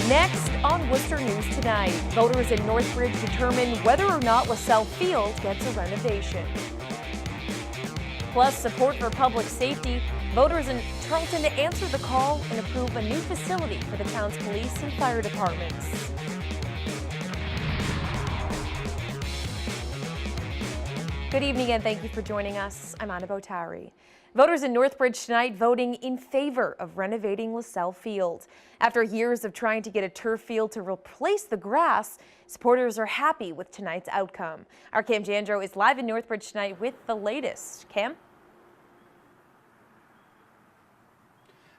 Next on Worcester News Tonight, voters in Northbridge determine whether or not Lasell Field gets a renovation. Plus, support for public safety. Voters in Charlton to answer the call and approve a new facility for the town's police and fire departments. Good evening and thank you for joining us. I'm Anna Botari. Voters in Northbridge tonight voting in favor of renovating Lasell Field. After years of trying to get a turf field to replace the grass, supporters are happy with tonight's outcome. Our Cam Jandro is live in Northbridge tonight with the latest. Cam?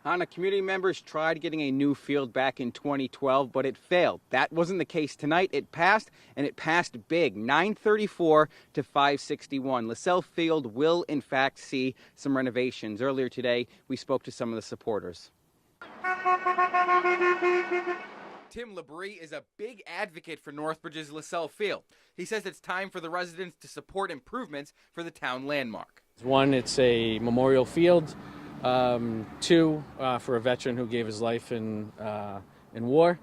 Anna, community members tried getting a new field back in 2012, but it failed. That wasn't the case tonight. It passed, and it passed big, 934 to 561. Lasell Field will, in fact, see some renovations. Earlier today, we spoke to some of the supporters. Tim Labrie is a big advocate for Northbridge's Lasell Field. He says it's time for the residents to support improvements for the town landmark. One, it's a memorial field. Two, for a veteran who gave his life in war.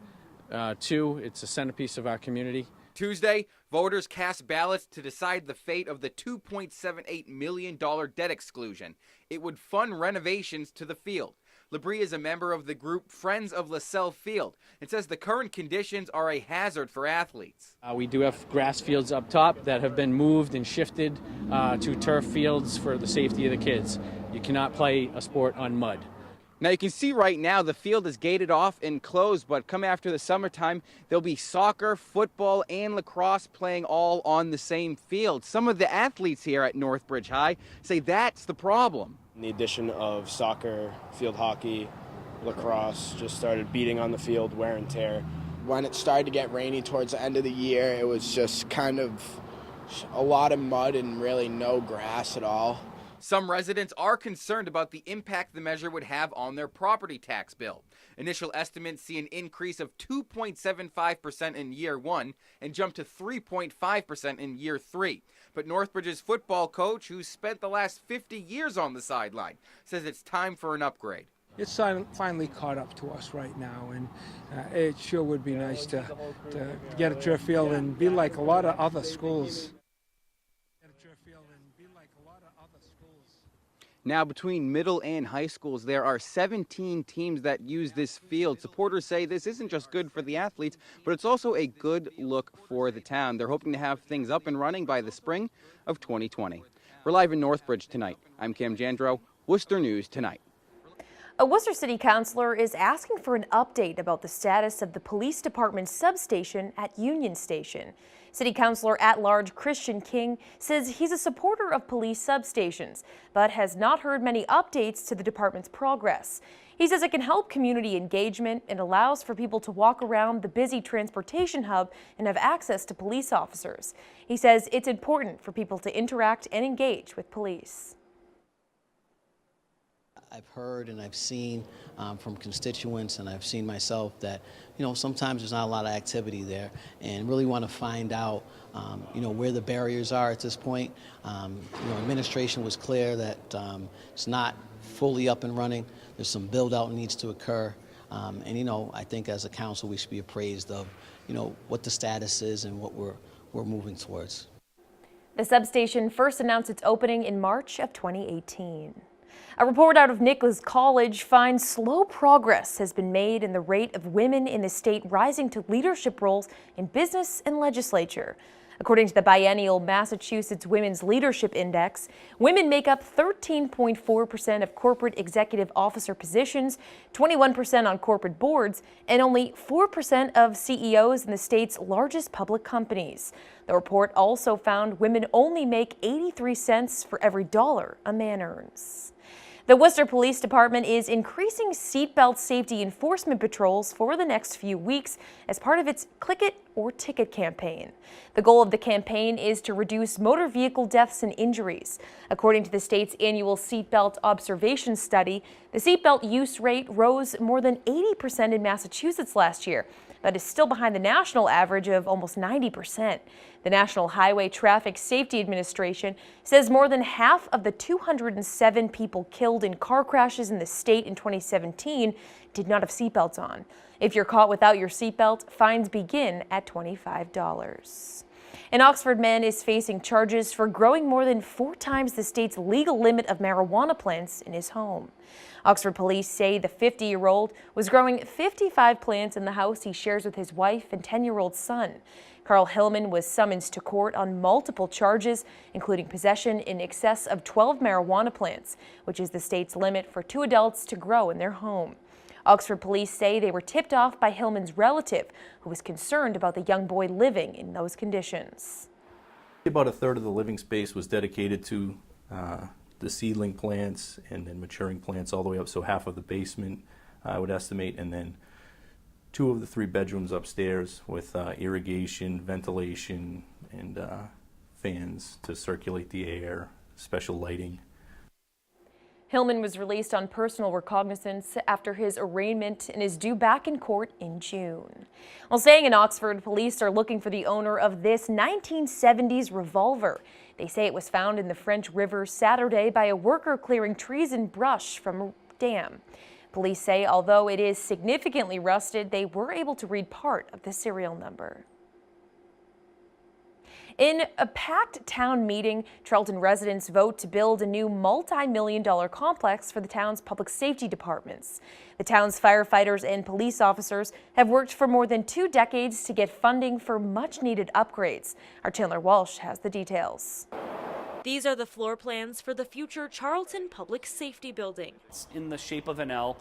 Two, it's a centerpiece of our community. Tuesday, voters cast ballots to decide the fate of the $2.78 million debt exclusion. It would fund renovations to the field. Labrie is a member of the group Friends of Lasell Field. It says the current conditions are a hazard for athletes. We do have grass fields up top that have been moved and shifted to turf fields for the safety of the kids. You cannot play a sport on mud. Now you can see right now the field is gated off and closed, but come after the summertime, there'll be soccer, football, and lacrosse playing all on the same field. Some of the athletes here at Northbridge High say that's the problem. The addition of soccer, field hockey, lacrosse just started beating on the field, wear and tear. When it started to get rainy towards the end of the year, it was just kind of a lot of mud and really no grass at all. Some residents are concerned about the impact the measure would have on their property tax bill. Initial estimates see an increase of 2.75% in year one and jump to 3.5% in year three. But Northbridge's football coach, who's spent the last 50 years on the sideline, says it's time for an upgrade. It's finally caught up to us right now, and it sure would be nice to get a turf field and be like a lot of other schools. Now, between middle and high schools, there are 17 teams that use this field. Supporters say this isn't just good for the athletes, but it's also a good look for the town. They're hoping to have things up and running by the spring of 2020. We're live in Northbridge tonight. I'm Cam Jandro, Worcester News Tonight. A Worcester City Councilor is asking for an update about the status of the police department's substation at Union Station. City Councilor at-large Christian King says he's a supporter of police substations, but has not heard many updates to the department's progress. He says it can help community engagement and allows for people to walk around the busy transportation hub and have access to police officers. He says it's important for people to interact and engage with police. I've heard and I've seen from constituents, and I've seen myself that, sometimes there's not a lot of activity there, and really want to find out, where the barriers are at this point. Administration was clear that it's not fully up and running. There's some build out needs to occur, and I think as a council we should be appraised of, what the status is and what we're moving towards. The substation first announced its opening in March of 2018. A report out of Nichols College finds slow progress has been made in the rate of women in the state rising to leadership roles in business and legislature. According to the biennial Massachusetts Women's Leadership Index, women make up 13.4% of corporate executive officer positions, 21% on corporate boards, and only 4% of CEOs in the state's largest public companies. The report also found women only make 83 cents for every dollar a man earns. The Worcester Police Department is increasing seatbelt safety enforcement patrols for the next few weeks as part of its Click It or Ticket campaign. The goal of the campaign is to reduce motor vehicle deaths and injuries. According to the state's annual seatbelt observation study, the seatbelt use rate rose more than 80% in Massachusetts last year. but is still behind the national average of almost 90%. The National Highway Traffic Safety Administration says more than half of the 207 people killed in car crashes in the state in 2017 did not have seatbelts on. If you're caught without your seatbelt, fines begin at $25. An Oxford man is facing charges for growing more than 4 times the state's legal limit of marijuana plants in his home. Oxford police say the 50-year-old was growing 55 plants in the house he shares with his wife and 10-year-old son. Carl Hillman was summoned to court on multiple charges, including possession in excess of 12 marijuana plants, which is the state's limit for 2 adults to grow in their home. Oxford police say they were tipped off by Hillman's relative, who was concerned about the young boy living in those conditions. About a third of the living space was dedicated to the seedling plants and then maturing plants all the way up, so half of the basement, I would estimate, and then 2 of the 3 bedrooms upstairs with irrigation, ventilation, and fans to circulate the air, special lighting. Hillman was released on personal recognizance after his arraignment and is due back in court in June. While staying in Oxford, police are looking for the owner of this 1970s revolver. They say it was found in the French River Saturday by a worker clearing trees and brush from a dam. Police say although it is significantly rusted, they were able to read part of the serial number. In a packed town meeting, Charlton residents vote to build a new multi-million-dollar complex for the town's public safety departments. The town's firefighters and police officers have worked for more than 2 decades to get funding for much-needed upgrades. Our Chandler Walsh has the details. These are the floor plans for the future Charlton Public Safety Building. It's in the shape of an L,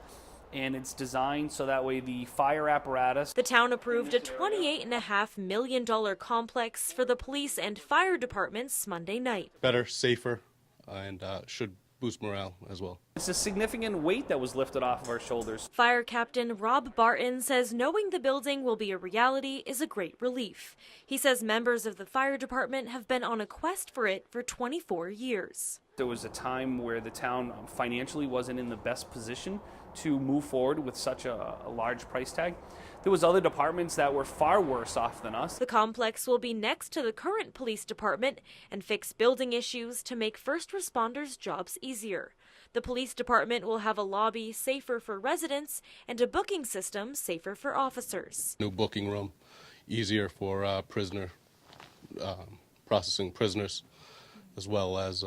and it's designed so that way the fire apparatus. The town approved a $28.5 million complex for the police and fire departments Monday night. Better, safer, and should boost morale as well. It's a significant weight that was lifted off of our shoulders. Fire Captain Rob Barton says knowing the building will be a reality is a great relief. He says members of the fire department have been on a quest for it for 24 years. There was a time where the town financially wasn't in the best position to move forward with such a large price tag. There was other departments that were far worse off than us. The complex will be next to the current police department and fix building issues to make first responders' jobs easier. The police department will have a lobby safer for residents and a booking system safer for officers. New booking room, easier for processing prisoners, as well as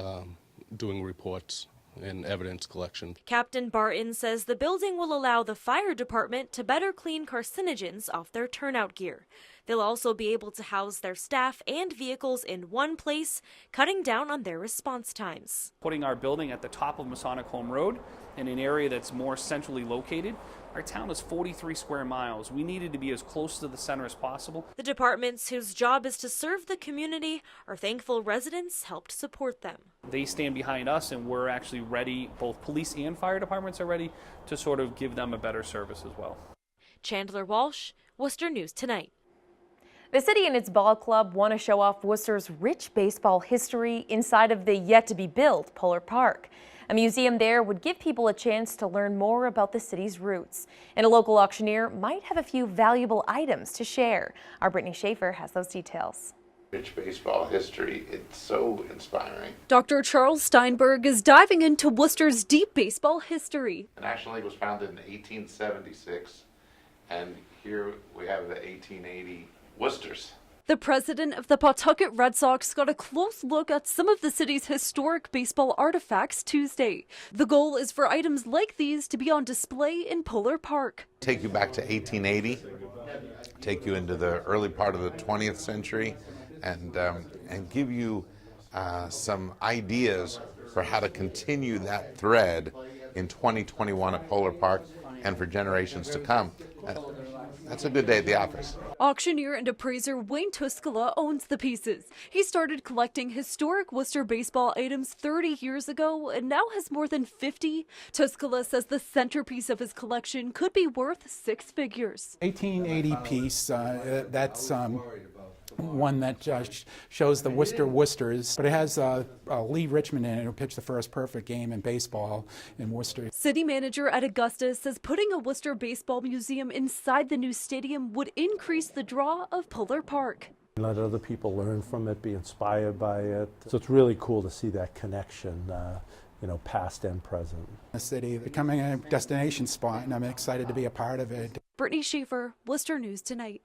doing reports and evidence collection. Captain Barton says the building will allow the fire department to better clean carcinogens off their turnout gear. They'll also be able to house their staff and vehicles in one place, cutting down on their response times. Putting our building at the top of Masonic Home Road in an area that's more centrally located. Our town is 43 square miles. We needed to be as close to the center as possible. The departments whose job is to serve the community are thankful residents helped support them. They stand behind us, and we're actually ready, both police and fire departments are ready to sort of give them a better service as well. Chandler Walsh, Worcester News Tonight. The city and its ball club want to show off Worcester's rich baseball history inside of the yet-to-be-built Polar Park. A museum there would give people a chance to learn more about the city's roots. And a local auctioneer might have a few valuable items to share. Our Brittany Schaefer has those details. Rich baseball history, it's so inspiring. Dr. Charles Steinberg is diving into Worcester's deep baseball history. The National League was founded in 1876, and here we have the 1880 Worcesters. The president of the Pawtucket Red Sox got a close look at some of the city's historic baseball artifacts Tuesday. The goal is for items like these to be on display in Polar Park. Take you back to 1880, take you into the early part of the 20th century, and give you some ideas for how to continue that thread in 2021 at Polar Park and for generations to come. That's a good day at the office. Auctioneer and appraiser Wayne Tuscola owns the pieces. He started collecting historic Worcester baseball items 30 years ago and now has more than 50. Tuscola says the centerpiece of his collection could be worth 6 figures. 1880 piece, that's one that shows the Worcesters, but it has Lee Richmond in it, who pitched the first perfect game in baseball in Worcester. City manager at Augusta says putting a Worcester baseball museum inside the new stadium would increase the draw of Puller Park. Let other people learn from it, be inspired by it. So it's really cool to see that connection, you know, past and present. The city becoming a destination spot, and I'm excited to be a part of it. Brittany Schaefer, Worcester News Tonight.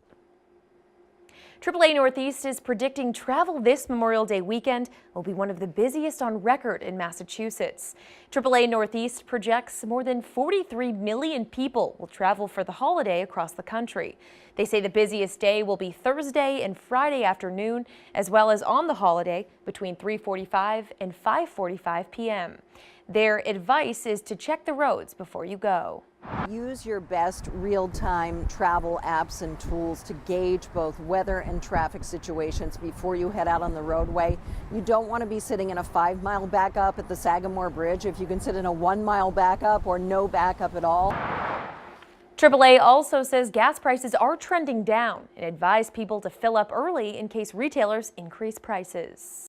AAA Northeast is predicting travel this Memorial Day weekend will be one of the busiest on record in Massachusetts. AAA Northeast projects more than 43 million people will travel for the holiday across the country. They say the busiest day will be Thursday and Friday afternoon, as well as on the holiday between 3:45 and 5:45 p.m. Their advice is to check the roads before you go. Use your best real-time travel apps and tools to gauge both weather and traffic situations before you head out on the roadway. You don't want to be sitting in a 5-mile backup at the Sagamore Bridge if you can sit in a 1-mile backup or no backup at all. AAA also says gas prices are trending down and advise people to fill up early in case retailers increase prices.